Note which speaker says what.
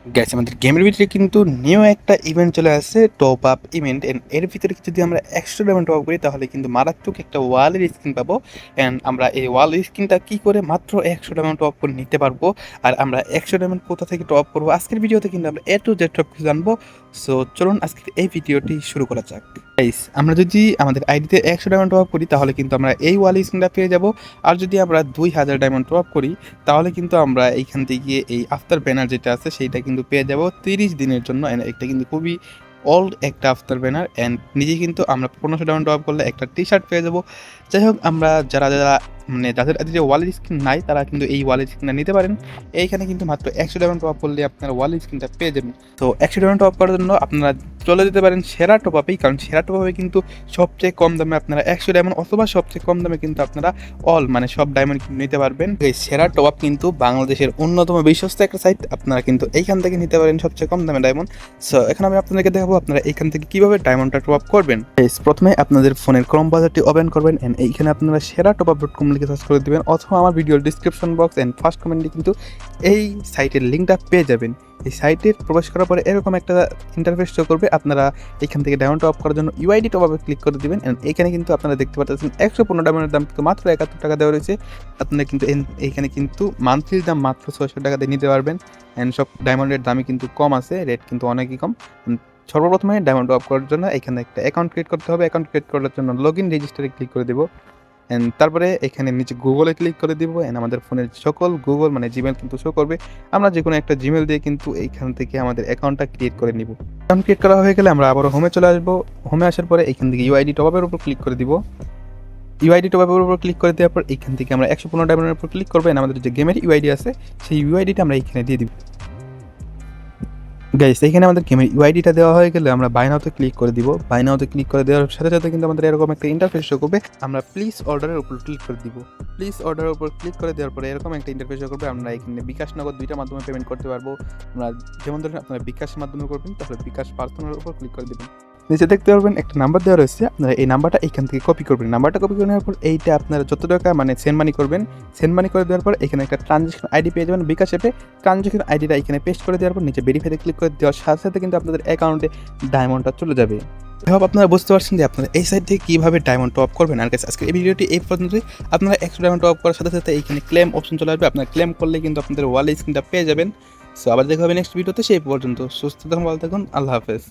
Speaker 1: Gas আমাদের গেমের ভিতরে কিন্তু নিউ একটা ইভেন্ট চলে আসছে, টপ আপ ইভেন্ট। এন্ড এর ভিতরে যদি আমরা 100 ডায়মন্ড টপ আপ করি তাহলে কিন্তু মারাত্মক একটা ওয়ালের স্কিন পাবো। অ্যান্ড আমরা এই ওয়াল স্কিনটা কি করে মাত্র 100 ডায়মন্ড টপ আপ করে নিতে পারবো, আর আমরা 100 ডায়মন্ড কোথা থেকে টপ আপ করবো, আজকের ভিডিওতে কিন্তু আমরা এ টু জেড সব কিছু জানবো। সো চলুন আজকের এই ভিডিওটি শুরু করা যাক। গাইস, আমরা যদি আমাদের আইডিতে 100 ডায়মন্ড টপ আপ করি তাহলে কিন্তু আমরা এই ওয়াল স্কিনটা পেয়ে যাব। আর যদি আমরা 2000 ডায়মন্ড টপ আপ করি তাহলে কিন্তু আমরা এইখান থেকে এই আফতার ব্যানার যেটা আছে সেইটা কিন্তু পেয়ে যাব 30 দিনের জন্য। And এটা কিন্তু খুবই ওল্ড একটা আফতার ব্যানার। অ্যান্ড নিজে কিন্তু আমরা 1500 ডায়মন্ড টপ আপ করলে একটা টি শার্ট পেয়ে যাব। যাই হোক, আমরা যারা যারা মানে যাদের যে ওয়ালের স্কিন নাই তারা কিন্তু এই ওয়ালের স্কিনটা নিতে পারেন। এইখানে কিন্তু মাত্র 100 ডায়মন্ড টপ আপ করলে আপনারা ওয়ালের স্কিনটা পেয়ে যাবেন। তো 100 ডায়মন্ড টপ আপ করার জন্য আপনারা চলে যেতে পারেন সেরা টপ আপেই, কারণ সেরা টপ আপে কিন্তু সবচেয়ে কম দামে আপনারা 100 ডায়মন্ড অথবা সবচেয়ে কম দামে কিন্তু আপনারা মানে সব ডায়মন্ড নিতে পারবেন। এই সেরা টপ আপ কিন্তু বাংলাদেশের অন্যতম বিশ্বস্ত একটা সাইট, আপনারা কিন্তু এইখান থেকে নিতে পারেন সবচেয়ে কম দামে ডায়মন্ড। সো এখন আমি আপনাদেরকে দেখাবো আপনারা এইখান থেকে কিভাবে ডায়মন্ডটা টপ আপ করবেন। প্রথমে আপনাদের ফোনের ক্রোম ব্রাউজারটি ওপেন করবেন এন্ড এইখানে আপনারা সেরা টপ আপ .com লিখে সার্চ করে দিবেন, অথবা আমার ভিডিওর ডিসক্রিপশন বক্স এন্ড ফার্স্ট কমেন্টে কিন্তু এই সাইটের লিঙ্কটা পেয়ে যাবেন। এই সাইটে প্রবেশ করার পরে এরকম একটা ইন্টারফেস শো করবে। আপনারা এখান থেকে ডায়মন্ড টপ আপ করার জন্য ইউআইডি টপ আপে ক্লিক করে দিবেন। এন্ড এখানে কিন্তু আপনারা দেখতে পাচ্ছেন 115 ডায়মন্ডের দাম কিন্তু মাত্র 71 টাকা দেওয়া রয়েছে। আপনারা কিন্তু এইখানে কিন্তু মান্থলি দাম মাত্র 600 টাকা দিয়ে নিতে পারবেন। অ্যান্ড সব ডায়মন্ডের দামই কিন্তু কম আছে, রেট কিন্তু অনেকই কম। সর্বপ্রথমে ডায়মন্ড টপ আপ করার জন্য এখানে একটা অ্যাকাউন্ট ক্রিয়েট করতে হবে। অ্যাকাউন্ট ক্রিয়েট করার জন্য লগ ইন রেজিস্টারে ক্লিক করে দেবো। অ্যান্ড তারপরে এখানে নিচে গুগলে ক্লিক করে দিব। অ্যান্ড আমাদের ফোনের সকল গুগল মানে জিমেল কিন্তু শো করবে। আমরা যে কোনো একটা জিমেল দিয়ে কিন্তু এইখান থেকে আমাদের অ্যাকাউন্টটা ক্রিয়েট করে নিব। অ্যাকাউন্ট ক্রিয়েট করা হয়ে গেলে আমরা আবারও হোমে চলে আসবো। হোমে আসার পরে এখান থেকে ইউআইডি টপ আপের উপর ক্লিক করে দিব। ইউআইডি টপ আপের উপর ক্লিক করে দেওয়ার পর এখান থেকে আমরা 115 ডায়মন্ডের উপর ক্লিক করবেন। আমাদের যে গেমের ইউআইডি আছে সেই ইউআইডিটা আমরা এখানে দিয়ে দিব। গাইস, এখানে আমাদের গেমের ইউআইডিটা দেওয়া হয়ে গেলে আমরা বাই নাওতে ক্লিক করে দিব। বাই নাওতে ক্লিক করে দেওয়ার সাথে সাথে কিন্তু আমাদের এরকম একটা ইন্টারফেস শো করবে। আমরা প্লিজ অর্ডারের উপর ক্লিক করে দিব। প্লিজ অর্ডারের উপর ক্লিক করে দেওয়ার পরে এরকম একটা ইন্টারফেস শো করবে। আমরা এখানে বিকাশ নগদ দুইটা মাধ্যমে পেমেন্ট করতে পারবো। আমরা যেমন ধরেন আপনারা বিকাশের মাধ্যমে করবেন তাহলে বিকাশ পার্সোনাল উপর ক্লিক করে দেবেন। নিচে দেখতে পারবেন একটা নাম্বার দেওয়া রয়েছে, আপনারা এই নাম্বারটা এখান থেকে কপি করবেন। নাম্বারটা কপি করে নেওয়ার পর এইটা আপনারা যত টাকা মানে সেন্ড মানি করবেন, সেন্ড মানি করে দেওয়ার পর এখানে একটা ট্রানজেকশন আইডি পেয়ে যাবেন বিকাশ অ্যাপে। ট্রানজেকশন আইডিটা এখানে পেস্ট করে দেওয়ার পর নিচে ভেরিফাইতে ক্লিক করে দেওয়ার সাথে সাথে কিন্তু আপনাদের অ্যাকাউন্টে ডায়মন্ডটা চলে যাবে। এভাবে আপনারা বুঝতে পারছেন যে আপনারা এই সাইট থেকে কীভাবে ডায়মন্ড টপ আপ করবেন। আর কাছে আজকের এই ভিডিওটি এই পর্যন্তই। আপনারা 100 ডায়মন্ড টপ আপ করার সাথে সাথে এইখানে ক্লেম অপশন চলে আসবে। আপনারা ক্লেম করলে কিন্তু আপনাদের ওয়ালেট স্ক্রিনটা পেয়ে যাবেন। সো আবার দেখা হবে নেক্সট ভিডিওতে। সেই পর্যন্ত সুস্থ থাকুন, ভালো থাকুন, আল্লাহ হাফেজ।